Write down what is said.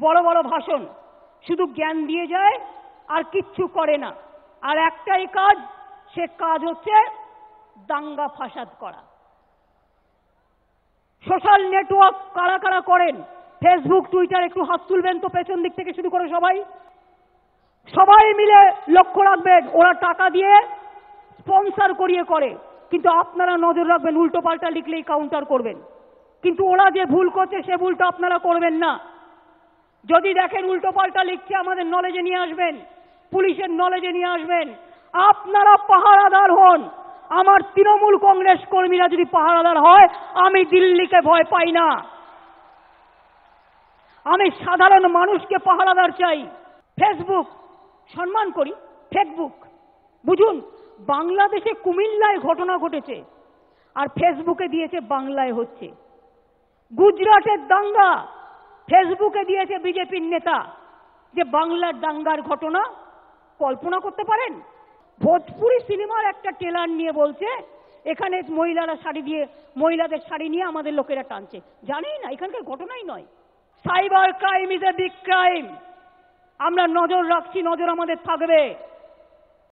বড় বড় ভাষণ, শুধু জ্ঞান দিয়ে যায় আর কিচ্ছু করে না। আর একটাই কাজ, সে কাজ হচ্ছে দাঙ্গা ফাসাদ করা। সোশ্যাল নেটওয়ার্ক কারা কারা করেন, ফেসবুক টুইটার, একটু হাত তুলবেন তো পেছন দিক থেকে শুরু করে সবাই মিলে লক্ষ্য রাখবেন, ওরা টাকা দিয়ে স্পন্সর করিয়ে করে। কিন্তু আপনারা নজর রাখবেন, উল্টো পাল্টা লিখলেই কাউন্টার করবেন, কিন্তু ওরা যে ভুল করছে সে ভুলটা আপনারা করবেন না। যদি দেখেন উল্টো পাল্টা লিখছে, আমাদের নলেজে নিয়ে আসবেন, পুলিশের নলেজে নিয়ে আসবেন। আপনারা পাহারাদার হন। আমার তৃণমূল কংগ্রেস কর্মীরা যদি পাহারাদার হয়, আমি দিল্লিকে ভয় পাই না। আমি সাধারণ মানুষকে পাহারাদার চাই। ফেসবুক সম্মান করি, ফেসবুক বুঝুন, বাংলাদেশে কুমিল্লায় ঘটনা ঘটেছে আর ফেসবুকে দিয়েছে বাংলায় হচ্ছে। গুজরাটের দাঙ্গা ফেসবুকে দিয়েছে বিজেপির নেতা, যে বাংলার দাঙ্গার ঘটনা কল্পনা করতে পারেন? ভোজপুরি সিনেমার একটা ট্রেলার নিয়ে বলছে এখানে মহিলাদের শাড়ি নিয়ে আমাদের লোকেরা টানছে। জানেই না, এখানকার ঘটনাই নয়। Cyber crime is a big crime. আমরা নজর রাখছি, নজর আমাদের থাকবে।